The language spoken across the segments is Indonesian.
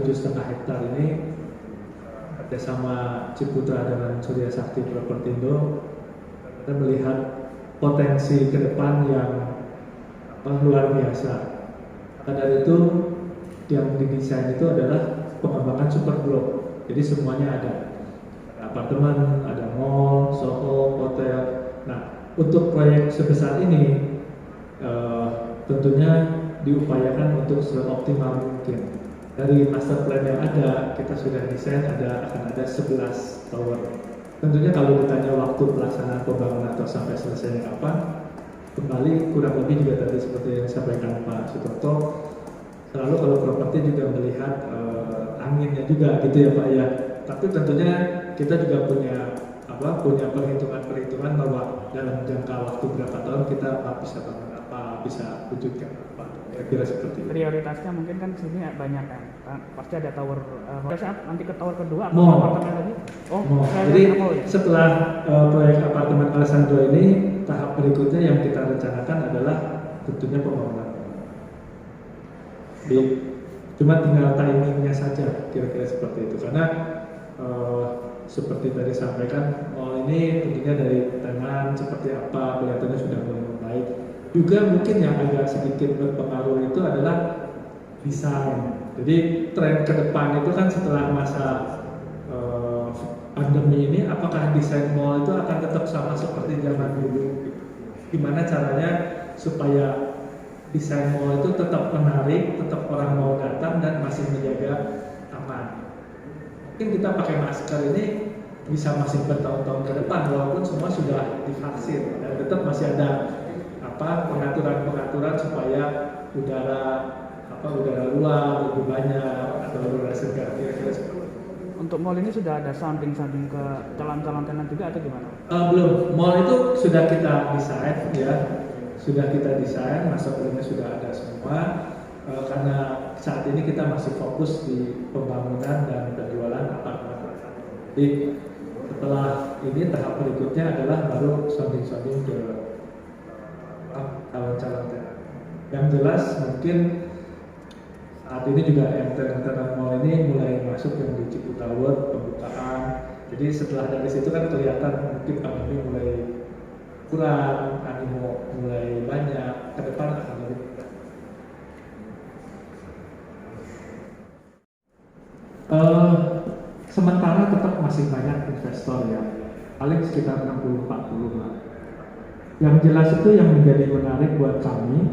7,5 hektar ini bersama Ciputra dengan Surya Sakti Propertindo, kita melihat potensi ke depan yang luar biasa. Maka dari itu yang didesain itu adalah pengembangan super blok. Jadi semuanya ada apartemen, ada mall, soho, hotel. Nah, untuk proyek sebesar ini tentunya diupayakan untuk seoptimal mungkin. Dari master plan yang ada, kita sudah desain akan ada 11 tower. Tentunya kalau ditanya waktu pelaksanaan pembangunan atau sampai selesainya kapan, kembali kurang lebih juga tadi seperti yang disampaikan Pak Sutoto, selalu kalau properti juga melihat anginnya juga gitu ya Pak ya. Tapi tentunya kita juga punya perhitungan bahwa dalam jangka waktu berapa tahun kita bisa bangun apa, bisa wujudkan apa. Kira-kira seperti itu. Prioritasnya mungkin kan sini banyak kan, pasti ada tower. Pada saat nanti ke tower kedua atau apartemen lagi? Jadi setelah proyek apartemen Alessandro ini, tahap berikutnya yang kita rencanakan adalah tentunya pembangunan. Cuma tinggal timingnya saja, kira-kira seperti itu. Karena seperti tadi sampaikan, mall ini tentunya dari tangan seperti apa kelihatannya sudah mulai membaik. Juga mungkin yang agak sedikit berpengaruh itu adalah desain. Jadi tren ke depan itu kan setelah masa pandemi ini, apakah desain mall itu akan tetap sama seperti zaman dulu? Gimana caranya supaya desain mall itu tetap menarik, tetap orang mau datang dan masih menjaga aman. Mungkin kita pakai masker ini bisa masih bertahun-tahun ke depan walaupun semua sudah divaksin dan tetap masih ada pengaturan supaya udara luar lebih banyak atau udara segar, kira-kira seperti itu. Untuk mall ini sudah ada sounding ke calon-calon tenant juga atau gimana? Belum. Mall itu sudah kita desain ya, master plan-nya sudah ada semua. Karena saat ini kita masih fokus di pembangunan dan penjualan apartemen. Jadi setelah ini tahap berikutnya adalah baru sounding ke calon-calon tenant. Yang jelas mungkin saat ini juga yang tenant mall ini mulai masuk yang di Ciputra Tower pembukaan. Jadi setelah dari situ kan kelihatan mungkin pandemi mulai kurang, animo mulai banyak, ke depan akan lebih mudah. Sementara tetap masih banyak investor ya, paling sekitar 60-40 lah. Yang jelas itu yang menjadi menarik buat kami,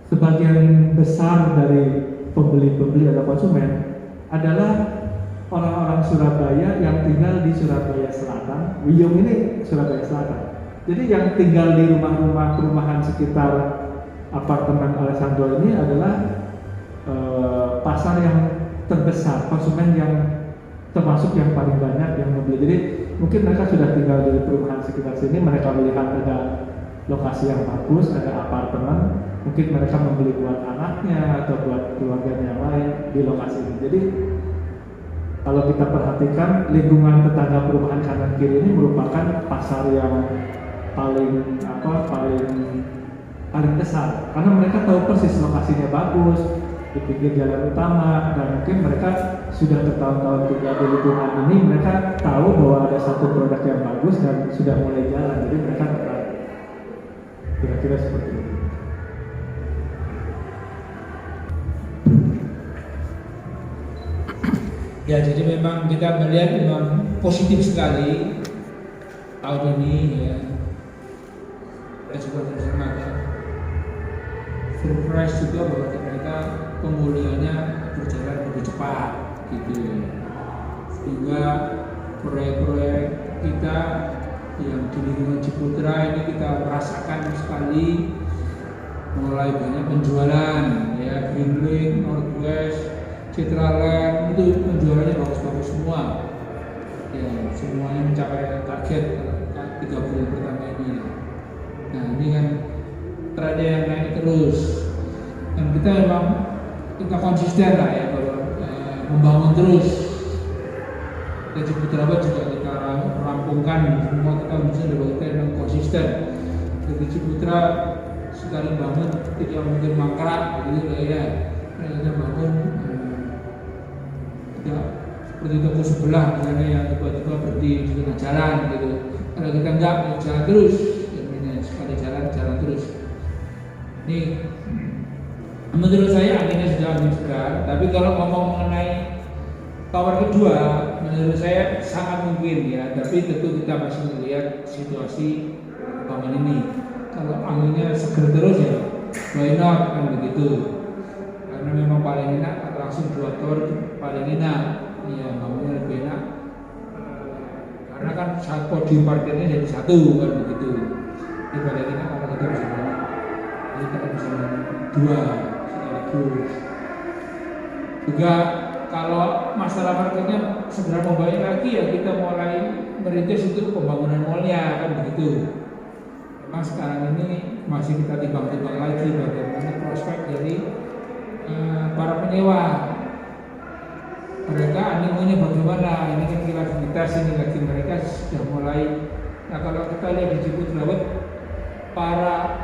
sebagian besar dari pembeli-pembeli atau konsumen adalah orang-orang Surabaya yang tinggal di Surabaya Selatan. Wiyung ini Surabaya Selatan. Jadi yang tinggal di rumah-rumah perumahan sekitar apartemen Alessandro ini adalah pasar yang terbesar, konsumen yang termasuk yang paling banyak yang membeli. Jadi mungkin mereka sudah tinggal di perumahan sekitar sini, mereka melihat ada lokasi yang bagus, ada apartemen, mungkin mereka membeli buat anaknya atau buat keluarganya yang lain di lokasi ini. Jadi kalau kita perhatikan lingkungan tetangga perumahan kanan kiri ini merupakan pasar yang paling besar, karena mereka tahu persis lokasinya bagus di pinggir jalan utama, dan mungkin mereka sudah bertahun-tahun tinggal di lingkungan ini, mereka tahu bahwa ada satu produk yang bagus dan sudah mulai jalan, jadi mereka tertarik. Kira-kira seperti itu. Ya, jadi memang kita melihat memang positif sekali tahun ini ya. Kita juga terus surprise juga bahwa ternyata pemulihannya berjalan lebih cepat gitu ya. Sehingga proyek-proyek kita yang di lingkungan Ciputra ini kita merasakan sekali mulai banyak penjualan ya, Greenlink, Northwest, Citraland itu penjualannya bagus-bagus semua ya, semuanya mencapai target 3 bulan pertama ini. Nah ini kan trennya yang naik terus, dan kita konsisten lah ya kalau membangun terus. Dan Ciputra juga kita rampungkan semua, kita bisa dibagikan yang konsisten. Jadi Ciputra sekali bangun tidak mungkin mangkrak gitu ya. kita bangun tidak seperti toko sebelah misalnya yang tiba-tiba berhenti di tengah jalan gitu. Kalau kita enggak, jalan terus, sekali jalan terus. Ini menurut saya anginnya sudah angin segar, tapi kalau ngomong mengenai tower kedua, menurut saya sangat mungkin ya, tapi tentu kita masih melihat situasi bangunan ini. Kalau anginnya segar terus ya, why not, kan begitu. Karena memang paling enak langsung 2 tower paling enak, ya bangunnya lebih enak. Karena kan saat podium parkirnya jadi 1 kan begitu. Ini paling enak kalau kita bisa bangun, kita bisa bangun 2 sekaligus. Juga kalau masalah parkirnya segera membaik lagi ya kita mulai merintis untuk pembangunan mallnya kan begitu. Memang sekarang ini masih kita timbang-timbang lagi bagaimana prospek dari para penyewa. Mereka animonya bagaimana? Ini kan kreativitas ini lagi mereka sudah mulai. Nah kalau kita lihat di Ciputra, para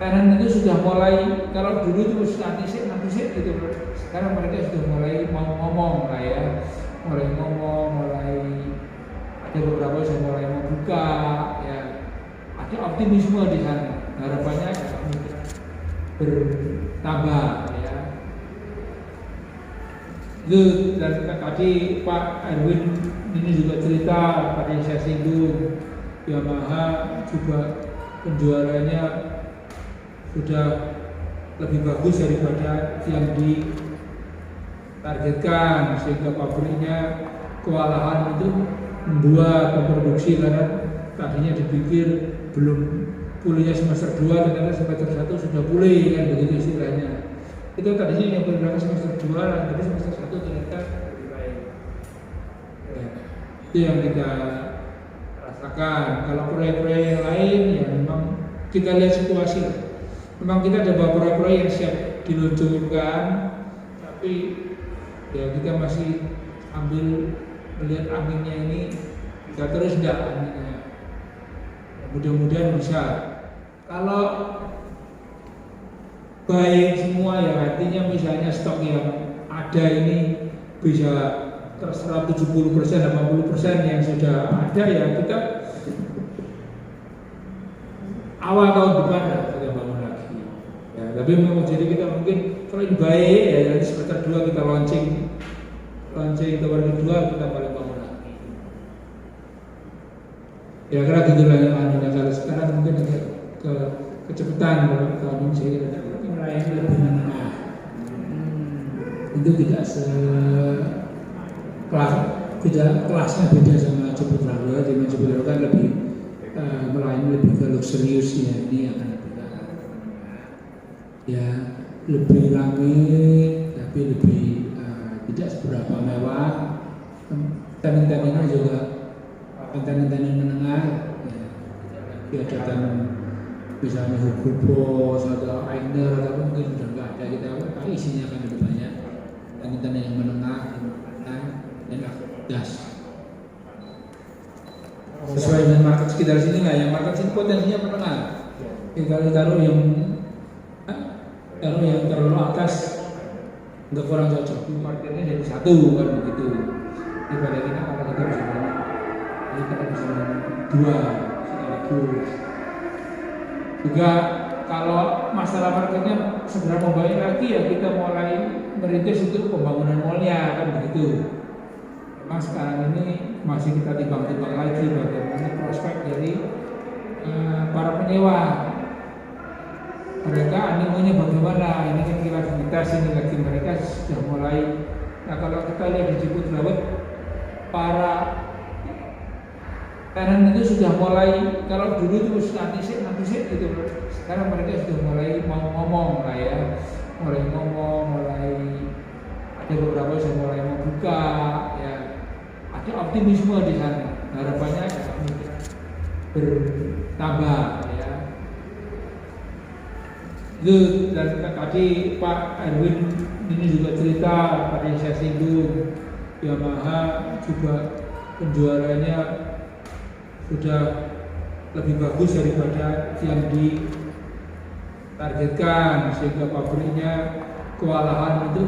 tenan itu sudah mulai, kalau dulu itu nanti sih gitu. Sekarang mereka sudah mulai mau ngomong lah ya, mulai ngomong, mulai ada beberapa sudah mulai mau buka ya, ada optimisme di sana. Harapannya bertambah ya. Itu dan tadi Pak Erwin ini juga cerita pada saya singgung Yamaha juga penjualannya sudah lebih bagus daripada yang ditargetkan, sehingga pabriknya kewalahan itu membuat memproduksi karena tadinya dipikir belum pulihnya semester 2 ternyata semester 1 sudah pulih kan begitu istilahnya. Itu tadinya yang berangkat semester 2 tapi semester 1 ternyata lebih baik. Ya, itu yang kita rasakan. Kalau proyek-proyek yang lain ya memang kita lihat situasi. Memang kita ada beberapa proyek-proyek yang siap diluncurkan, tapi ya kita masih ambil melihat anginnya ini bisa terus tidak anginnya. Mudah-mudahan bisa. Kalau baik semua ya artinya misalnya stok yang ada ini bisa terserah 70%, 80% yang sudah ada ya kita awal tahun depan kita bangun lagi. Ya, tapi memang jadi kita mungkin kalau ini baik ya nanti semester 2 kita launching tower kedua kita balik bangun lagi. Ya kira gitulah yang anunya. Kalau sekarang mungkin agak kecepatan kalau tahun ini saya kira melayani lebih menengah. Itu tidak kelasnya beda sama Ciputra. Dengan Ciputra kan lebih melayani lebih ke luxurious ya, ini akan ya lebih ramai tapi lebih tidak seberapa mewah. Tenan-tenannya juga tenan-tenan menengah ya, ada tenan misalnya Hugo Boss atau Aigner atau mungkin sudah nggak ada, kita isinya akan lebih banyak tenan-tenan yang menengah dan das sesuai dengan market sekitar sini nggak, yang market sini potensinya menengah. Kalau taruh yang terlalu atas nggak kurang cocok, marketnya jadi 1 kan begitu. Daripada kita kalau kita bisa banyak, jadi kita bisa banyak 2 sekaligus. Juga kalau masalah marketnya segera membaik lagi ya kita mulai merintis untuk pembangunan mallnya kan begitu. Memang sekarang ini masih kita timbang-timbang lagi bagaimana prospek dari para penyewa. Mereka animonya bagaimana? Ini kan kreativitas ini lagi mereka sudah mulai. Nah kalau kita lihat di Ciputra, para tenan itu sudah mulai. Kalau dulu itu nanti sih gitu. Sekarang mereka sudah mulai mau ngomong lah ya, mulai ngomong, mulai ada beberapa sudah mulai mau buka ya. Ada optimisme di sana. Harapannya bertambah ya. Itu dan tadi Pak Erwin ini juga cerita pada yang saya singgung Yamaha juga penjualannya sudah lebih bagus daripada yang targetkan sehingga pabriknya kewalahan itu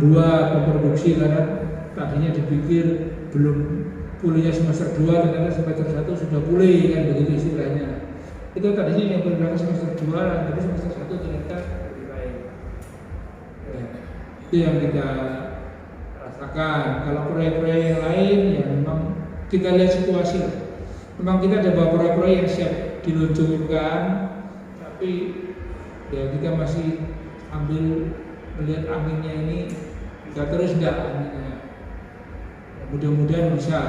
memproduksi karena tadinya dipikir belum pulihnya semester 2 ternyata semester 1 sudah pulih kan begitu istilahnya. Itu tadinya yang berangkat semester 2 tapi semester 1 ternyata lebih baik. Ya, itu yang kita rasakan. Kalau proyek-proyek yang lain ya memang kita lihat situasi. Memang kita ada beberapa proyek-proyek yang siap diluncurkan, tapi ya kita masih ambil melihat anginnya ini bisa terus enggak anginnya. Mudah-mudahan bisa.